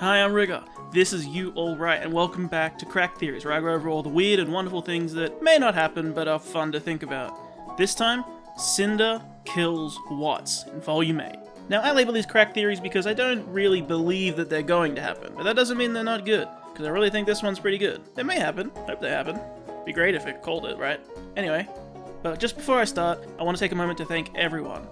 Hi, I'm Rigger. This is You All Right, and welcome back to Crack Theories, where I go over all the weird and wonderful things that may not happen, but are fun to think about. This time, Cinder kills Watts in Volume 8. Now, I label these crack theories because I don't really believe that they're going to happen, but that doesn't mean they're not good, because I really think this one's pretty good. It may happen. Hope they happen. Be great if it called it, right? Anyway, but just before I start, I want to take a moment to thank everyone.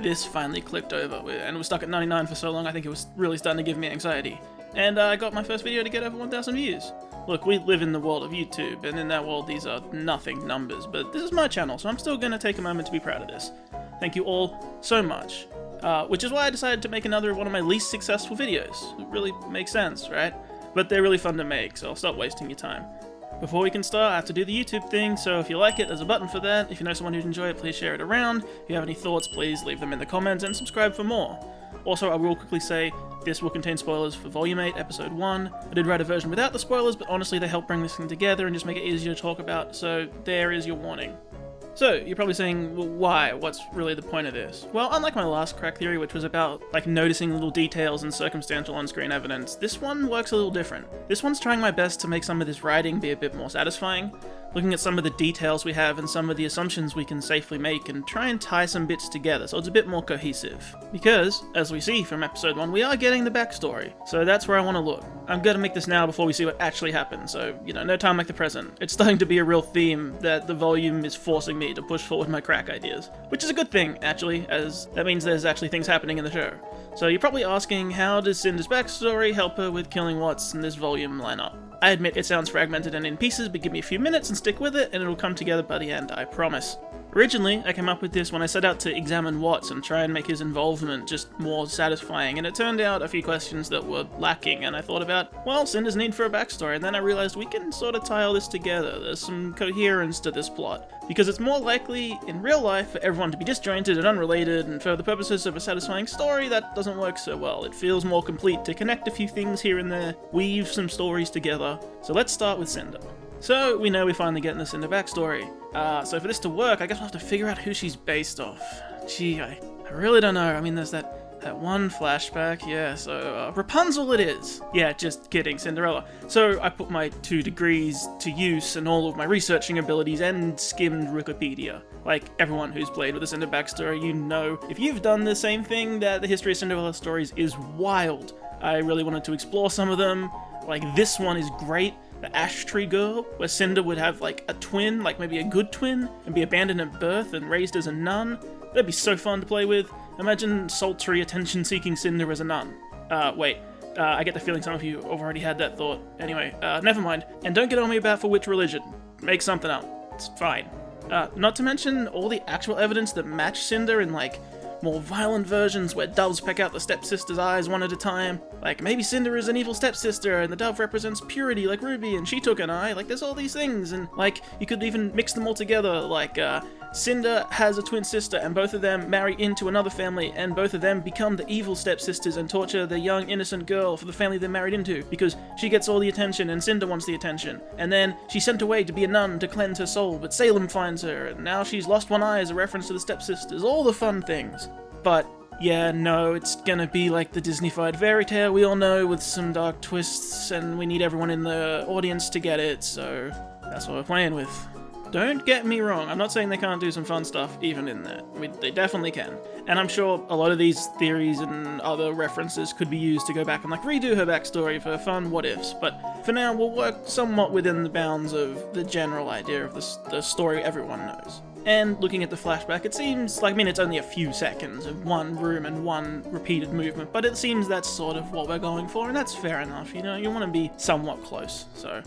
This finally clicked over, and it was stuck at 99 for so long, I think it was really starting to give me anxiety. And I got my first video to get over 1,000 views. Look, we live in the world of YouTube, and in that world these are nothing numbers, but this is my channel, so I'm still going to take a moment to be proud of this. Thank you all so much. Which is why I decided to make another one of my least successful videos. It really makes sense, right? But they're really fun to make, so I'll stop wasting your time. Before we can start, I have to do the YouTube thing, so if you like it, there's a button for that. If you know someone who'd enjoy it, please share it around. If you have any thoughts, please leave them in the comments, and subscribe for more. Also, I will quickly say, this will contain spoilers for Volume 8, Episode 1. I did write a version without the spoilers, but honestly they help bring this thing together and just make it easier to talk about, so there is your warning. So, you're probably saying, well, why? What's really the point of this? Well, unlike my last crack theory, which was about, noticing little details and circumstantial on-screen evidence, this one works a little different. This one's trying my best to make some of this writing be a bit more satisfying, looking at some of the details we have and some of the assumptions we can safely make and try and tie some bits together so it's a bit more cohesive. Because, as we see from Episode 1, we are getting the backstory, so that's where I want to look. I'm gonna make this now before we see what actually happens, so, no time like the present. It's starting to be a real theme that the volume is forcing me to push forward my crack ideas. Which is a good thing, actually, as that means there's actually things happening in the show. So you're probably asking, how does Cinder's backstory help her with killing Watts in this volume line up? I admit it sounds fragmented and in pieces, but give me a few minutes and stick with it, and it'll come together by the end, I promise. Originally, I came up with this when I set out to examine Watts and try and make his involvement just more satisfying, and it turned out a few questions that were lacking, and I thought about, well, Cinder's need for a backstory, and then I realized we can sort of tie all this together. There's some coherence to this plot, because it's more likely in real life for everyone to be disjointed and unrelated, and for the purposes of a satisfying story, that doesn't work so well. It feels more complete to connect a few things here and there, weave some stories together. So let's start with Cinder. So, we know we're finally getting the Cinder backstory. So for this to work, I guess we'll have to figure out who she's based off. Gee, I really don't know. I mean, there's that one flashback, yeah, so Rapunzel it is. Yeah, just kidding, Cinderella. So I put my 2 degrees to use and all of my researching abilities and skimmed Wikipedia. Like everyone who's played with a Cinder backstory, you know, if you've done the same thing, that the history of Cinderella stories is wild. I really wanted to explore some of them. Like this one is great. The Ash Tree Girl, where Cinder would have a twin, maybe a good twin, and be abandoned at birth and raised as a nun. That'd be so fun to play with. Imagine sultry, attention-seeking Cinder as a nun. I get the feeling some of you have already had that thought. Anyway, never mind. And don't get on me about for which religion. Make something up. It's fine. Not to mention all the actual evidence that match Cinder in, more violent versions where doves peck out the stepsister's eyes one at a time. Maybe Cinder is an evil stepsister and the dove represents purity like RWBY and she took an eye. There's all these things, and you could even mix them all together. Cinder has a twin sister and both of them marry into another family and both of them become the evil stepsisters and torture the young innocent girl for the family they're married into because she gets all the attention and Cinder wants the attention. And then she's sent away to be a nun to cleanse her soul, but Salem finds her and now she's lost one eye as a reference to the stepsisters. All the fun things. But yeah, no, it's gonna be like the Disney-fied fairy tale we all know with some dark twists, and we need everyone in the audience to get it, so that's what we're playing with. Don't get me wrong, I'm not saying they can't do some fun stuff even in there. They definitely can. And I'm sure a lot of these theories and other references could be used to go back and redo her backstory for fun what-ifs, but for now we'll work somewhat within the bounds of the general idea of the story everyone knows. And looking at the flashback, it seems it's only a few seconds of one room and one repeated movement, but it seems that's sort of what we're going for, and that's fair enough, you want to be somewhat close, so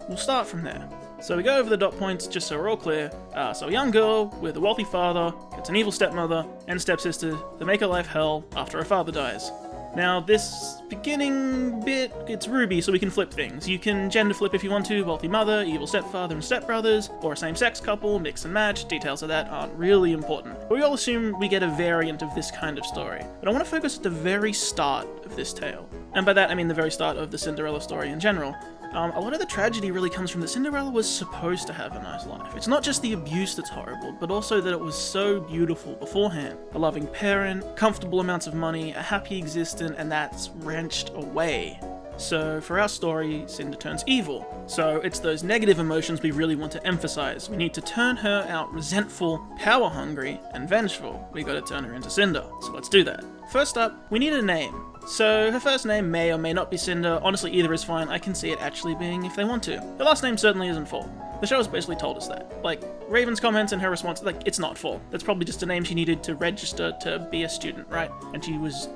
we'll start from there. So we go over the dot points just so we're all clear. So a young girl with a wealthy father gets an evil stepmother and stepsister that make her life hell after her father dies. Now this beginning bit, it's RWBY, so we can flip things. You can gender flip if you want to, wealthy mother, evil stepfather and stepbrothers, or a same-sex couple, mix and match. Details of that aren't really important. But we all assume we get a variant of this kind of story. But I want to focus at the very start of this tale. And by that I mean the very start of the Cinderella story in general. A lot of the tragedy really comes from that Cinderella was supposed to have a nice life. It's not just the abuse that's horrible, but also that it was so beautiful beforehand. A loving parent, comfortable amounts of money, a happy existence, and that's wrenched away. So for our story, Cinder turns evil. So it's those negative emotions we really want to emphasize. We need to turn her out resentful, power-hungry, and vengeful. We gotta turn her into Cinder. So let's do that. First up, we need a name. So her first name may or may not be Cinder. Honestly, either is fine. I can see it actually being if they want to. Her last name certainly isn't Fall. The show has basically told us that. Like, Raven's comments and her response, like, it's not Fall. That's probably just a name she needed to register to be a student, right? And she was,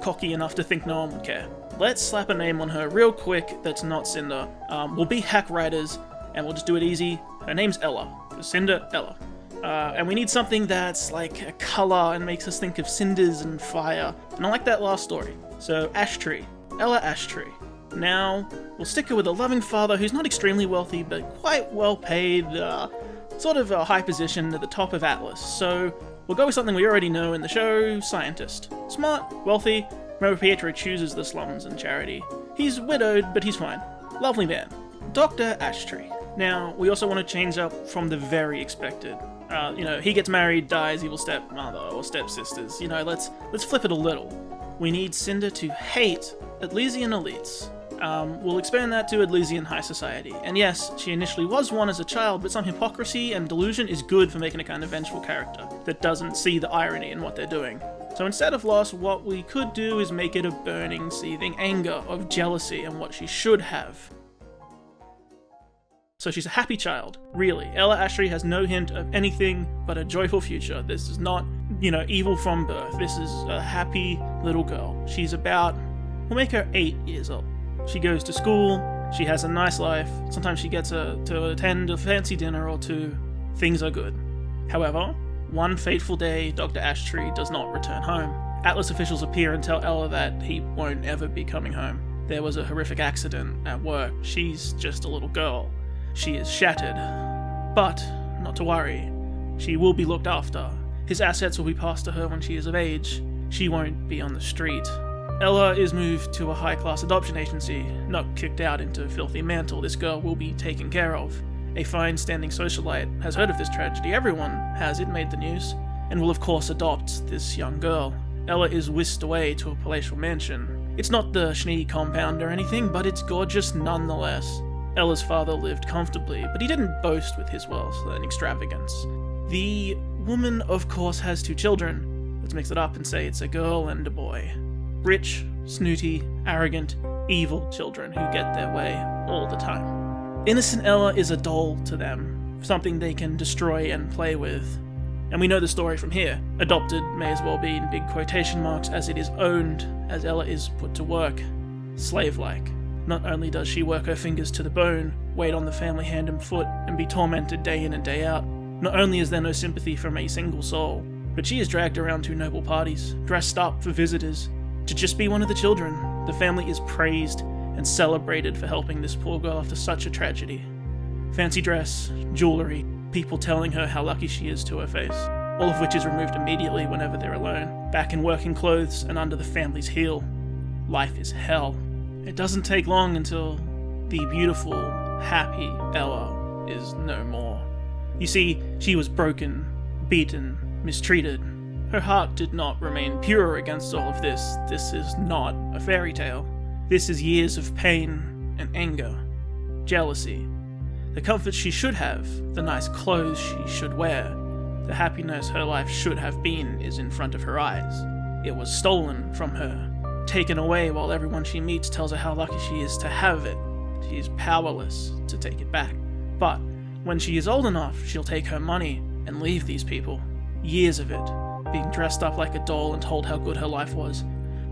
cocky enough to think no one would care. Let's slap a name on her real quick that's not Cinder. We'll be hack writers, and we'll just do it easy. Her name's Ella. Cinder, Ella. And we need something that's like a color and makes us think of cinders and fire. And I like that last story. So, Ash Tree. Ella Ash Tree. Now, we'll stick her with a loving father who's not extremely wealthy, but quite well paid, sort of a high position at the top of Atlas. So, we'll go with something we already know in the show, scientist. Smart, wealthy. Remember, Pietro chooses the slums and charity. He's widowed, but he's fine. Lovely man. Dr. Ash Tree. Now, we also want to change up from the very expected. He gets married, dies, evil stepmother or stepsisters. Let's flip it a little. We need Cinder to hate Atlesian elites. We'll expand that to Atlesian high society. And yes, she initially was one as a child, but some hypocrisy and delusion is good for making a kind of vengeful character that doesn't see the irony in what they're doing. So instead of loss, what we could do is make it a burning, seething anger of jealousy and what she should have. So she's a happy child, really. Ella Ash Tree has no hint of anything but a joyful future. This is not, evil from birth. This is a happy little girl. We'll make her 8 years old. She goes to school, she has a nice life, sometimes she gets to attend a fancy dinner or two. Things are good. However, one fateful day, Dr. Ash Tree does not return home. Atlas officials appear and tell Ella that he won't ever be coming home. There was a horrific accident at work. She's just a little girl. She is shattered. But, not to worry, she will be looked after. His assets will be passed to her when she is of age. She won't be on the street. Ella is moved to a high-class adoption agency, not kicked out into filthy mantle. This girl will be taken care of. A fine-standing socialite has heard of this tragedy. Everyone has. It made the news. And will of course adopt this young girl. Ella is whisked away to a palatial mansion. It's not the Schnee compound or anything, but it's gorgeous nonetheless. Ella's father lived comfortably, but he didn't boast with his wealth and extravagance. The woman, of course, has 2 children. Let's mix it up and say it's a girl and a boy. Rich, snooty, arrogant, evil children who get their way all the time. Innocent Ella is a doll to them, something they can destroy and play with. And we know the story from here. Adopted may as well be in big quotation marks, as it is owned, as Ella is put to work. Slave-like. Not only does she work her fingers to the bone, wait on the family hand and foot, and be tormented day in and day out, not only is there no sympathy from a single soul, but she is dragged around to noble parties, dressed up for visitors, to just be one of the children. The family is praised and celebrated for helping this poor girl after such a tragedy. Fancy dress, jewellery, people telling her how lucky she is to her face, all of which is removed immediately whenever they're alone, back in working clothes and under the family's heel. Life is hell. It doesn't take long until the beautiful, happy Ella is no more. You see, she was broken, beaten, mistreated. Her heart did not remain pure against all of this. This is not a fairy tale. This is years of pain and anger, jealousy, the comfort she should have, the nice clothes she should wear, the happiness her life should have been is in front of her eyes. It was stolen from her. Taken away while everyone she meets tells her how lucky she is to have it. She is powerless to take it back. But when she is old enough, she'll take her money and leave these people. Years of it. Being dressed up like a doll and told how good her life was.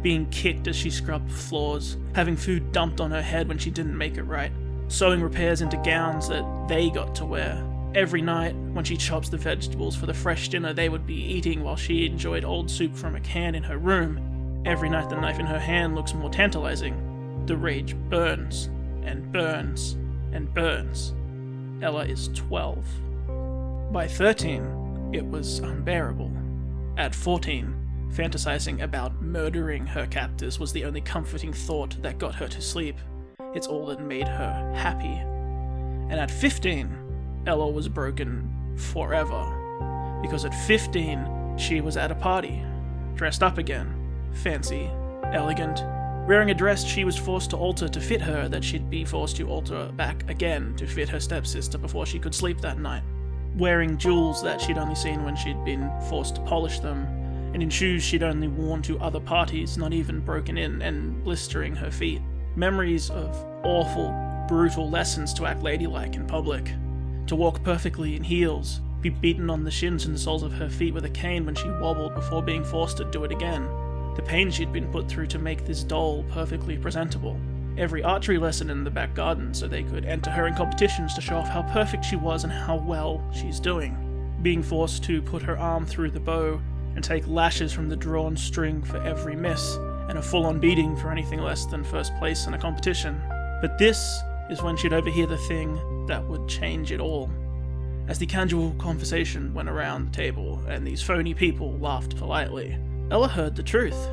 Being kicked as she scrubbed floors. Having food dumped on her head when she didn't make it right. Sewing repairs into gowns that they got to wear. Every night, when she chops the vegetables for the fresh dinner they would be eating while she enjoyed old soup from a can in her room. Every night the knife in her hand looks more tantalizing. The rage burns, and burns, and burns. Ella is 12. By 13, it was unbearable. At 14, fantasizing about murdering her captors was the only comforting thought that got her to sleep. It's all that made her happy. And at 15, Ella was broken forever. Because at 15, she was at a party, dressed up again. Fancy, elegant, Wearing a dress she was forced to alter to fit her that she'd be forced to alter back again to fit her stepsister before she could sleep that night. Wearing jewels that she'd only seen when she'd been forced to polish them, and in shoes she'd only worn to other parties, not even broken in, and blistering her feet. Memories of awful, brutal lessons to act ladylike in public, to walk perfectly in heels, be beaten on the shins and the soles of her feet with a cane when she wobbled before being forced to do it again. The pain she'd been put through to make this doll perfectly presentable. Every archery lesson in the back garden so they could enter her in competitions to show off how perfect she was and how well she's doing. Being forced to put her arm through the bow and take lashes from the drawn string for every miss, and a full-on beating for anything less than first place in a competition. But this is when she'd overhear the thing that would change it all. As the casual conversation went around the table and these phony people laughed politely, Ella heard the truth.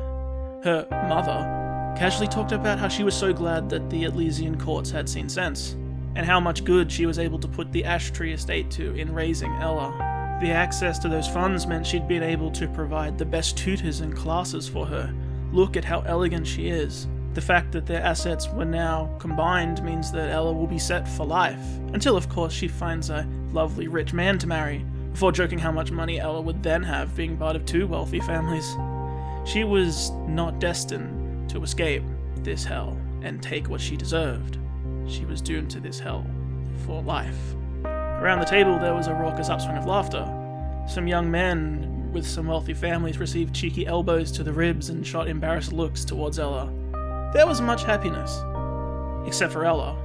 Her mother casually talked about how she was so glad that the Elysian courts had seen sense, and how much good she was able to put the Ashtree estate to in raising Ella. The access to those funds meant she'd been able to provide the best tutors and classes for her. Look at how elegant she is. The fact that their assets were now combined means that Ella will be set for life, until of course she finds a lovely rich man to marry, before joking how much money Ella would then have being part of two wealthy families. She was not destined to escape this hell and take what she deserved. She was doomed to this hell for life. Around the table there was a raucous upswing of laughter. Some young men with some wealthy families received cheeky elbows to the ribs and shot embarrassed looks towards Ella. There was much happiness, except for Ella.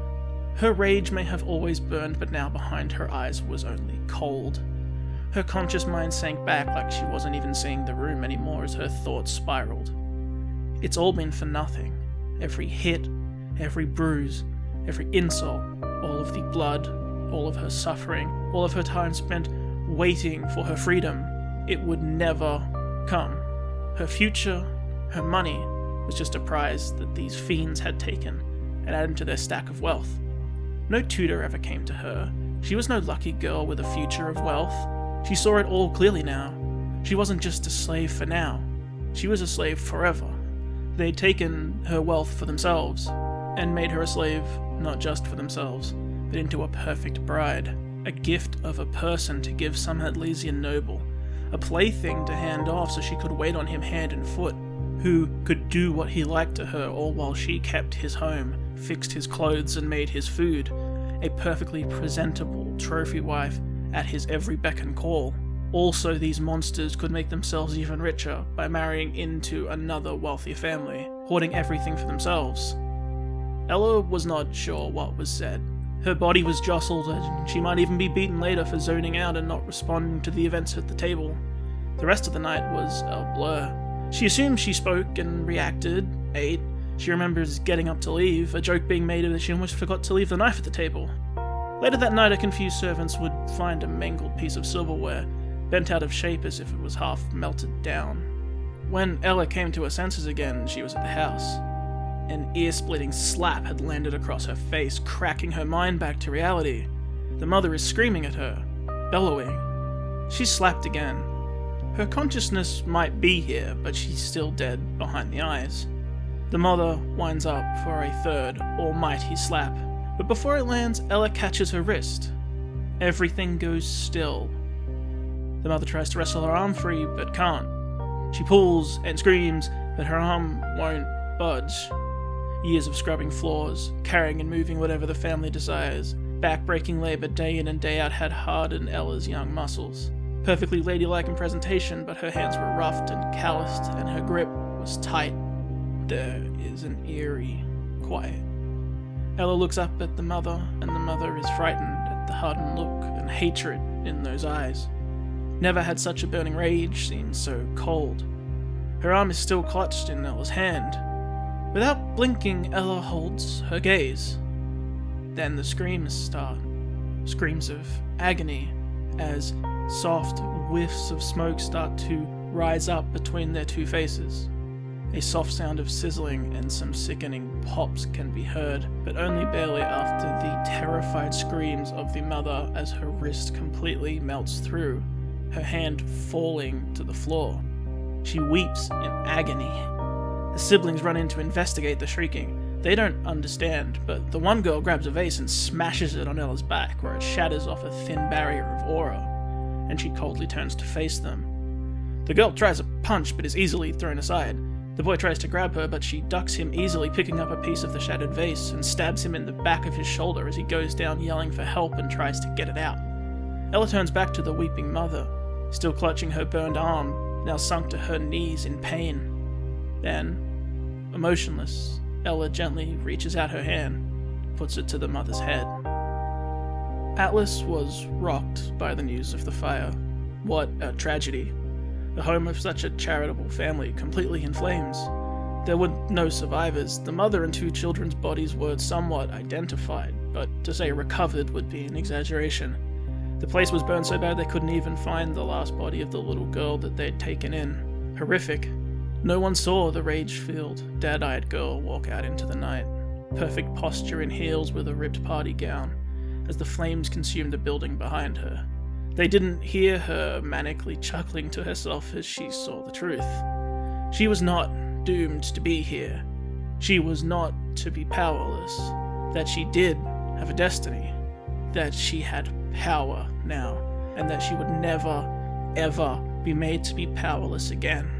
Her rage may have always burned, but now behind her eyes was only cold. Her conscious mind sank back like she wasn't even seeing the room anymore as her thoughts spiraled. It's all been for nothing. Every hit, every bruise, every insult, all of the blood, all of her suffering, all of her time spent waiting for her freedom. It would never come. Her future, her money, was just a prize that these fiends had taken and added to their stack of wealth. No tutor ever came to her. She was no lucky girl with a future of wealth. She saw it all clearly now. She wasn't just a slave for now. She was a slave forever. They'd taken her wealth for themselves, and made her a slave not just for themselves, but into a perfect bride, a gift of a person to give some Elysian noble, a plaything to hand off so she could wait on him hand and foot, who could do what he liked to her all while she kept his home, fixed his clothes and made his food, a perfectly presentable trophy wife at his every beck and call. Also, these monsters could make themselves even richer by marrying into another wealthy family, hoarding everything for themselves. Ella was not sure what was said. Her body was jostled, and she might even be beaten later for zoning out and not responding to the events at the table. The rest of the night was a blur. She assumed she spoke and reacted, ate. She remembers getting up to leave, a joke being made of that she almost forgot to leave the knife at the table. Later that night, her confused servants would find a mangled piece of silverware, bent out of shape as if it was half melted down. When Ella came to her senses again, she was at the house. An ear-splitting slap had landed across her face, cracking her mind back to reality. The mother is screaming at her, bellowing. She's slapped again. Her consciousness might be here, but she's still dead behind the eyes. The mother winds up for a third almighty slap, but before it lands, Ella catches her wrist. Everything goes still. The mother tries to wrestle her arm free, but can't. She pulls and screams, but her arm won't budge. Years of scrubbing floors, carrying and moving whatever the family desires, back-breaking labor day in and day out had hardened Ella's young muscles. Perfectly ladylike in presentation, but her hands were roughed and calloused, and her grip was tight. There is an eerie quiet. Ella looks up at the mother, and the mother is frightened at the hardened look and hatred in those eyes. Never had such a burning rage seemed so cold. Her arm is still clutched in Ella's hand. Without blinking, Ella holds her gaze. Then the screams start. Screams of agony, as soft whiffs of smoke start to rise up between their two faces. A soft sound of sizzling and some sickening pops can be heard, but only barely after the terrified screams of the mother as her wrist completely melts through, her hand falling to the floor. She weeps in agony. The siblings run in to investigate the shrieking. They don't understand, but the one girl grabs a vase and smashes it on Ella's back, where it shatters off a thin barrier of aura, and she coldly turns to face them. The girl tries a punch but is easily thrown aside. The boy tries to grab her, but she ducks him easily, picking up a piece of the shattered vase and stabs him in the back of his shoulder as he goes down yelling for help and tries to get it out. Ella turns back to the weeping mother, still clutching her burned arm, now sunk to her knees in pain. Then, emotionless, Ella gently reaches out her hand, puts it to the mother's head. Atlas was rocked by the news of the fire. What a tragedy. The home of such a charitable family completely in flames. There were no survivors. The mother and 2 children's bodies were somewhat identified, but to say recovered would be an exaggeration. The place was burned so bad they couldn't even find the last body of the little girl that they'd taken in. Horrific. No one saw the rage-filled, dead-eyed girl walk out into the night, perfect posture in heels with a ripped party gown, as the flames consumed the building behind her. They didn't hear her manically chuckling to herself as she saw the truth. She was not doomed to be here. She was not to be powerless. That she did have a destiny. That she had power now, and that she would never, ever be made to be powerless again.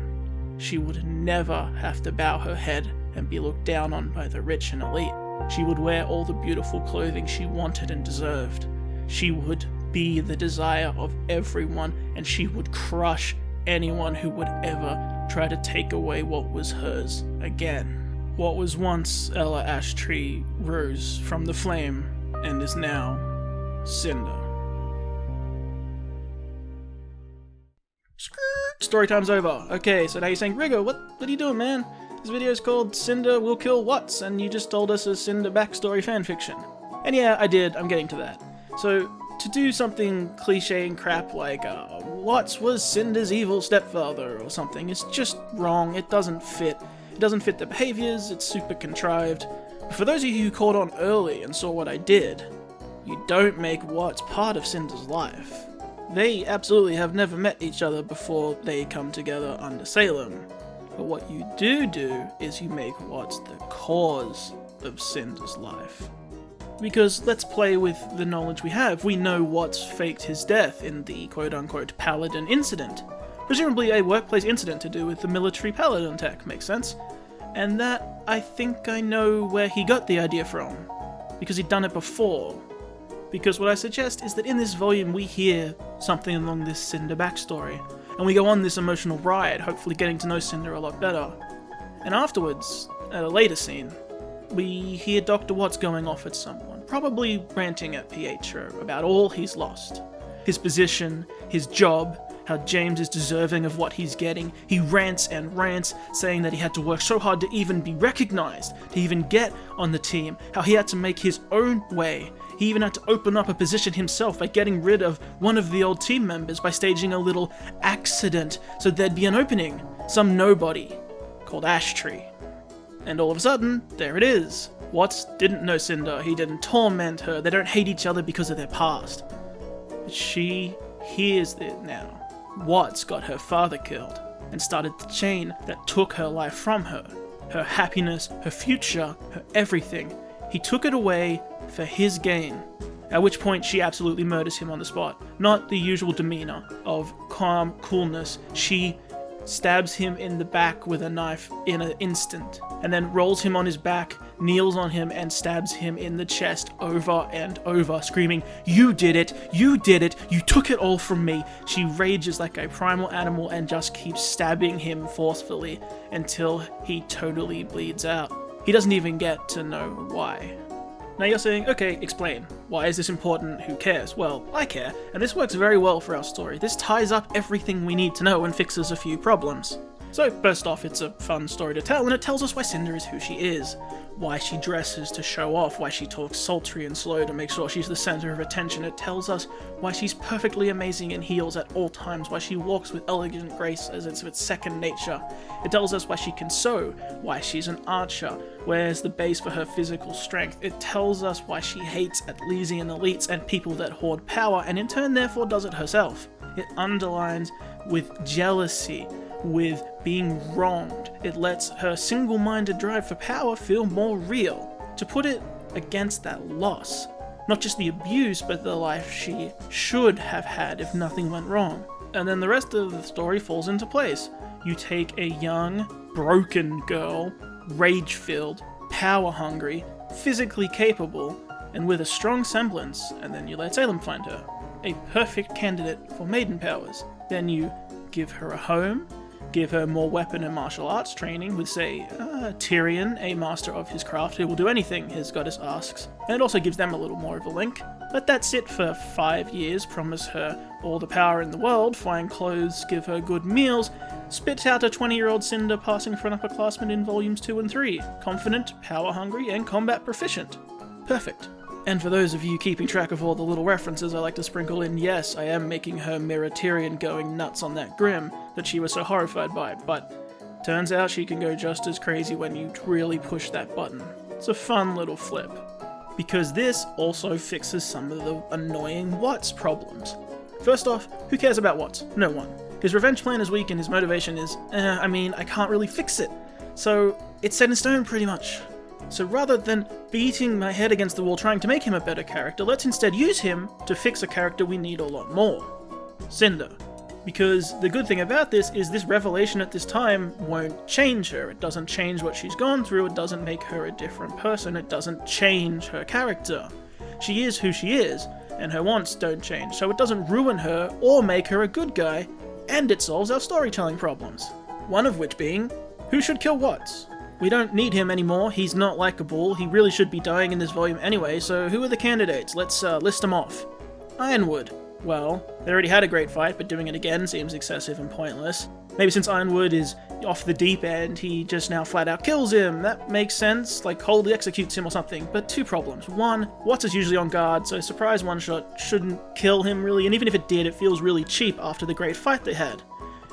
She would never have to bow her head and be looked down on by the rich and elite. She would wear all the beautiful clothing she wanted and deserved. She would be the desire of everyone, and she would crush anyone who would ever try to take away what was hers again. What was once Ella Ashtree rose from the flame and is now Cinder. Story time's over. Okay, so now you're saying, Riggo, what are you doing, man? This video is called Cinder Will Kill Watts, and you just told us a Cinder backstory fanfiction. And yeah, I did, I'm getting to that. So, to do something cliche and crap like, Watts was Cinder's evil stepfather or something, it's just wrong, it doesn't fit. It doesn't fit the behaviors, it's super contrived. But for those of you who caught on early and saw what I did, you don't make Watts part of Cinder's life. They absolutely have never met each other before they come together under Salem. But what you do is you make Watts the cause of Cinder's life. Because let's play with the knowledge we have. We know Watts faked his death in the quote-unquote Paladin incident. Presumably a workplace incident to do with the military Paladin tech, makes sense. And that, I think I know where he got the idea from. Because he'd done it before. Because what I suggest is that in this volume we hear something along this Cinder backstory. And we go on this emotional ride, hopefully getting to know Cinder a lot better. And afterwards, at a later scene, we hear Dr. Watts going off at someone, probably ranting at Pietro about all he's lost. His position, his job, how James is deserving of what he's getting. He rants and rants, saying that he had to work so hard to even be recognized, to even get on the team, how he had to make his own way. He even had to open up a position himself by getting rid of one of the old team members by staging a little accident so there'd be an opening. Some nobody called Ashtree. And all of a sudden, there it is. Watts didn't know Cinder, he didn't torment her, they don't hate each other because of their past. But she hears it now. Watts got her father killed, and started the chain that took her life from her. Her happiness, her future, her everything. He took it away for his gain. At which point she absolutely murders him on the spot. Not the usual demeanor of calm coolness. She stabs him in the back with a knife in an instant, and then rolls him on his back, kneels on him, and stabs him in the chest over and over, screaming, "You did it! You did it! You took it all from me!" She rages like a primal animal and just keeps stabbing him forcefully until he totally bleeds out. He doesn't even get to know why. Now you're saying, okay, explain. Why is this important? Who cares? Well, I care, and this works very well for our story. This ties up everything we need to know and fixes a few problems. So, first off, it's a fun story to tell, and it tells us why Cinder is who she is. Why she dresses to show off, why she talks sultry and slow to make sure she's the center of attention. It tells us why she's perfectly amazing in heels at all times, why she walks with elegant grace as it's second nature. It tells us why she can sew, why she's an archer, where's the base for her physical strength. It tells us why she hates Atlesian elites and people that hoard power, and in turn therefore does it herself. It underlines with jealousy with being wronged. It lets her single-minded drive for power feel more real. To put it against that loss, not just the abuse, but the life she should have had if nothing went wrong. And then the rest of the story falls into place. You take a young, broken girl, rage-filled, power-hungry, physically capable, and with a strong semblance, and then you let Salem find her. A perfect candidate for maiden powers. Then you give her a home, give her more weapon and martial arts training with, say, Tyrion, a master of his craft who will do anything his goddess asks. And it also gives them a little more of a link. Let that sit for 5 years, promise her all the power in the world, fine clothes, give her good meals, spit out a 20-year-old Cinder passing for an upperclassman in volumes 2 and 3. Confident, power-hungry, and combat proficient. Perfect. And for those of you keeping track of all the little references, I like to sprinkle in, yes, I am making her mirror Tyrion going nuts on that Grim that she was so horrified by, but turns out she can go just as crazy when you really push that button. It's a fun little flip. Because this also fixes some of the annoying Watts problems. First off, who cares about Watts? No one. His revenge plan is weak and his motivation is, I can't really fix it. So, it's set in stone pretty much. So rather than beating my head against the wall trying to make him a better character, let's instead use him to fix a character we need a lot more. Cinder. Because the good thing about this is this revelation at this time won't change her. It doesn't change what she's gone through, it doesn't make her a different person, it doesn't change her character. She is who she is, and her wants don't change, so it doesn't ruin her or make her a good guy, and it solves our storytelling problems. One of which being, who should kill Watts? We don't need him anymore, he's not likable, he really should be dying in this volume anyway, so who are the candidates? Let's list them off. Ironwood. Well, they already had a great fight, but doing it again seems excessive and pointless. Maybe since Ironwood is off the deep end, he just now flat out kills him. That makes sense, like coldly executes him or something. But 2 problems. 1, Watts is usually on guard, so surprise one-shot shouldn't kill him really, and even if it did, it feels really cheap after the great fight they had.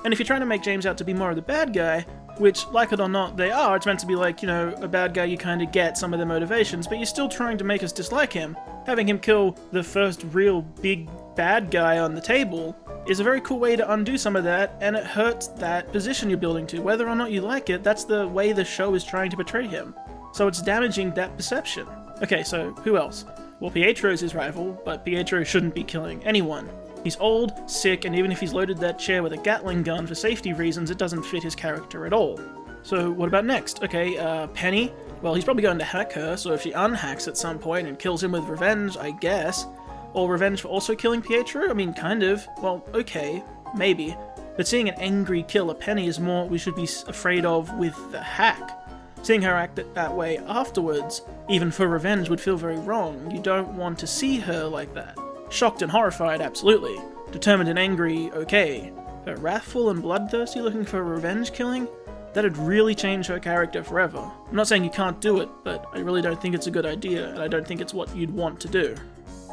And if you're trying to make James out to be more of the bad guy, which, like it or not, they are, it's meant to be like, a bad guy, you kind of get some of their motivations, but you're still trying to make us dislike him. Having him kill the first real big bad guy on the table is a very cool way to undo some of that, and it hurts that position you're building to. Whether or not you like it, that's the way the show is trying to portray him. So it's damaging that perception. Okay, so who else? Well, Pietro's his rival, but Pietro shouldn't be killing anyone. He's old, sick, and even if he's loaded that chair with a Gatling gun for safety reasons, it doesn't fit his character at all. So what about next? Okay, Penny? Well, he's probably going to hack her, so if she unhacks at some point and kills him with revenge, I guess. Or revenge for also killing Pietro? I mean, kind of. Well, okay, maybe. But seeing an angry killer Penny is more we should be afraid of with the hack. Seeing her act that way afterwards, even for revenge, would feel very wrong. You don't want to see her like that. Shocked and horrified, absolutely. Determined and angry, okay. But wrathful and bloodthirsty looking for revenge killing? That'd really change her character forever. I'm not saying you can't do it, but I really don't think it's a good idea, and I don't think it's what you'd want to do.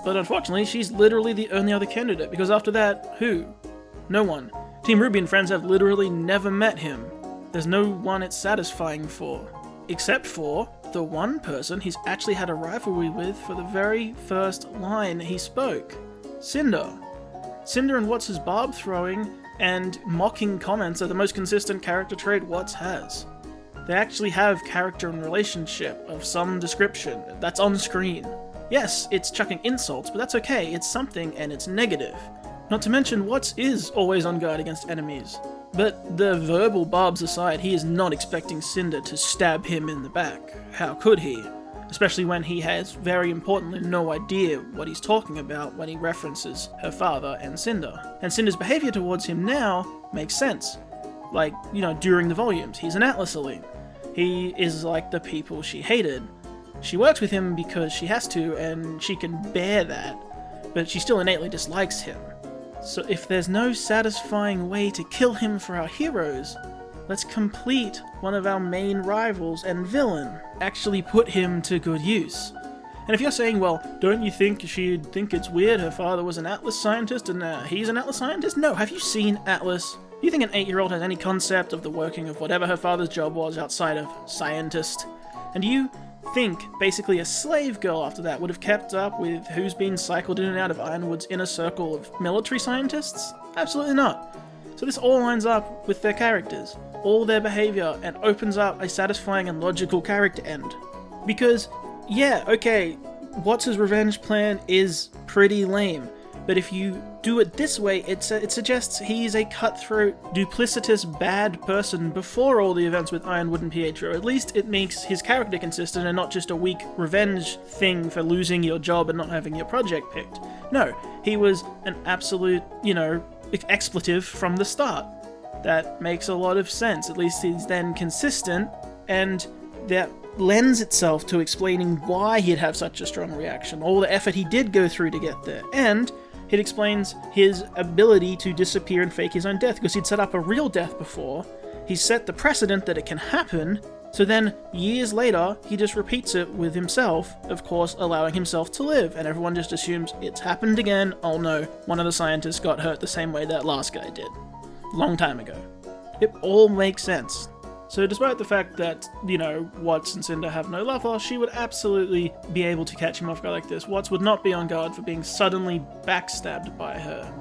But unfortunately, she's literally the only other candidate, because after that, who? No one. Team RWBY and friends have literally never met him. There's no one it's satisfying for. Except for the one person he's actually had a rivalry with for the very first line he spoke. Cinder. Cinder and Watts' barb throwing and mocking comments are the most consistent character trait Watts has. They actually have character and relationship of some description that's on screen. Yes, it's chucking insults, but that's okay, it's something and it's negative. Not to mention, Watts is always on guard against enemies. But the verbal barbs aside, he is not expecting Cinder to stab him in the back. How could he? Especially when he has, very importantly, no idea what he's talking about when he references her father and Cinder. And Cinder's behavior towards him now makes sense. Like, during the volumes, he's an Atlas elite. He is like the people she hated. She works with him because she has to, and she can bear that, but she still innately dislikes him. So if there's no satisfying way to kill him for our heroes, let's complete one of our main rivals and villain. Actually put him to good use. And if you're saying, well, don't you think she'd think it's weird her father was an Atlas scientist and he's an Atlas scientist? No, have you seen Atlas? Do you think an 8-year-old has any concept of the working of whatever her father's job was outside of scientist? And do you think basically a slave girl after that would have kept up with who's been cycled in and out of Ironwood's inner circle of military scientists? Absolutely not. So this all lines up with their characters, all their behavior, and opens up a satisfying and logical character end. Because, yeah, okay, Watts' revenge plan is pretty lame, but if you do it this way, it suggests he's a cutthroat, duplicitous, bad person before all the events with Ironwood and Pietro. At least it makes his character consistent and not just a weak revenge thing for losing your job and not having your project picked. No, he was an absolute, expletive from the start. That makes a lot of sense. At least he's then consistent, and that lends itself to explaining why he'd have such a strong reaction, all the effort he did go through to get there, and it explains his ability to disappear and fake his own death, because he'd set up a real death before, he set the precedent that it can happen, so then years later he just repeats it with himself, of course allowing himself to live, and everyone just assumes it's happened again. Oh no, one of the scientists got hurt the same way that last guy did, long time ago. It all makes sense. So despite the fact that, Watts and Cinder have no love lost, she would absolutely be able to catch him off guard like this. Watts would not be on guard for being suddenly backstabbed by her.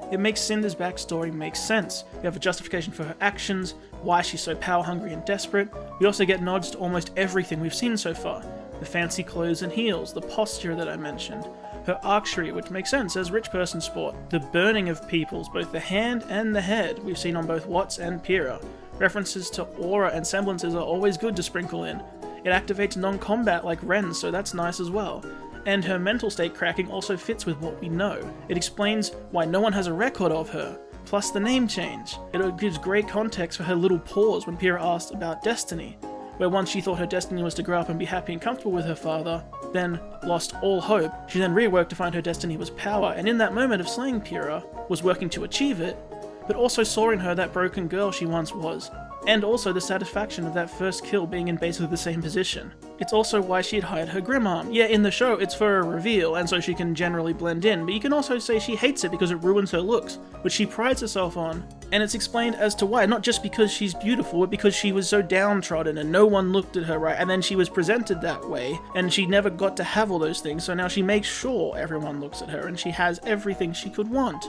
It makes Cinder's backstory make sense. We have a justification for her actions, why she's so power-hungry and desperate. We also get nods to almost everything we've seen so far. The fancy clothes and heels, the posture that I mentioned, her archery, which makes sense as rich person sport, the burning of peoples, both the hand and the head, we've seen on both Watts and Pyrrha. References to aura and semblances are always good to sprinkle in. It activates non-combat like Ren's, so that's nice as well. And her mental state cracking also fits with what we know. It explains why no one has a record of her, plus the name change. It gives great context for her little pause when Pyrrha asked about destiny, where once she thought her destiny was to grow up and be happy and comfortable with her father, then lost all hope. She then reworked to find her destiny was power, and in that moment of slaying Pyrrha, was working to achieve it, but also saw in her that broken girl she once was, and also the satisfaction of that first kill being in basically the same position. It's also why she'd hired her Grimarm. Yeah, in the show it's for a reveal, and so she can generally blend in, but you can also say she hates it because it ruins her looks, which she prides herself on, and it's explained as to why, not just because she's beautiful, but because she was so downtrodden and no one looked at her right, and then she was presented that way, and she never got to have all those things, so now she makes sure everyone looks at her, and she has everything she could want.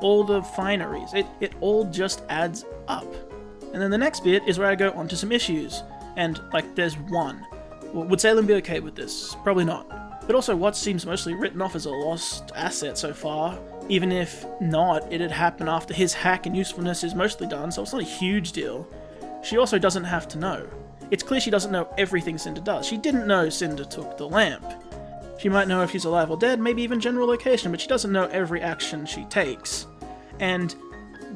All the fineries, it all just adds up. And then the next bit is where I go onto some issues, and there's one. Would Salem be okay with this? Probably not. But also Watts seems mostly written off as a lost asset so far. Even if not, it'd happen after his hack and usefulness is mostly done, so it's not a huge deal. She also doesn't have to know. It's clear she doesn't know everything Cinder does. She didn't know Cinder took the lamp. She might know if she's alive or dead, maybe even general location, but she doesn't know every action she takes. And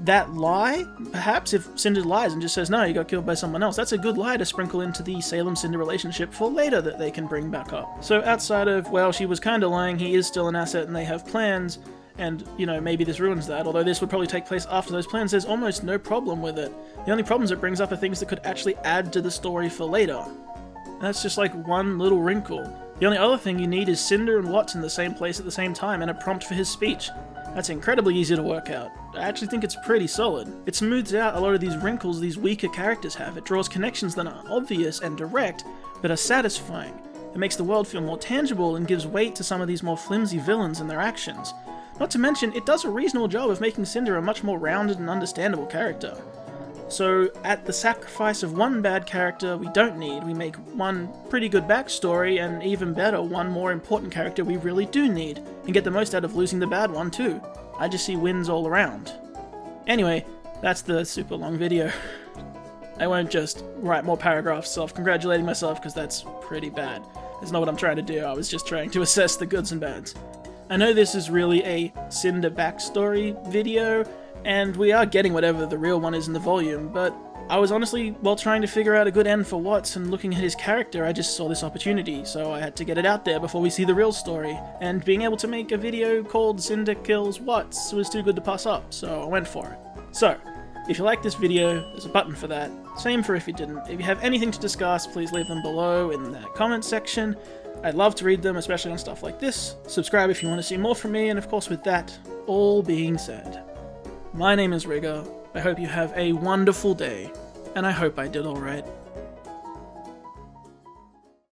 that lie, perhaps, if Cinder lies and just says, no, you got killed by someone else, that's a good lie to sprinkle into the Salem-Cinder relationship for later that they can bring back up. So outside of, well, she was kind of lying, he is still an asset and they have plans, and, maybe this ruins that, although this would probably take place after those plans, there's almost no problem with it. The only problems it brings up are things that could actually add to the story for later. And that's just one little wrinkle. The only other thing you need is Cinder and Watts in the same place at the same time and a prompt for his speech. That's incredibly easy to work out. I actually think it's pretty solid. It smooths out a lot of these wrinkles these weaker characters have. It draws connections that are obvious and direct, but are satisfying. It makes the world feel more tangible and gives weight to some of these more flimsy villains and their actions. Not to mention, it does a reasonable job of making Cinder a much more rounded and understandable character. So, at the sacrifice of one bad character we don't need, we make one pretty good backstory, and even better, one more important character we really do need, and get the most out of losing the bad one too. I just see wins all around. Anyway, that's the super long video. I won't just write more paragraphs self-congratulating myself, because that's pretty bad. That's not what I'm trying to do, I was just trying to assess the goods and bads. I know this is really a Cinder backstory video, and we are getting whatever the real one is in the volume, but I was honestly, while trying to figure out a good end for Watts and looking at his character, I just saw this opportunity, so I had to get it out there before we see the real story, and being able to make a video called Cinder Kills Watts was too good to pass up, so I went for it. So, if you like this video, there's a button for that, same for if you didn't. If you have anything to discuss, please leave them below in the comment section. I'd love to read them, especially on stuff like this. Subscribe if you want to see more from me, and of course with that all being said, my name is RWBY, I hope you have a wonderful day, and I hope I did alright.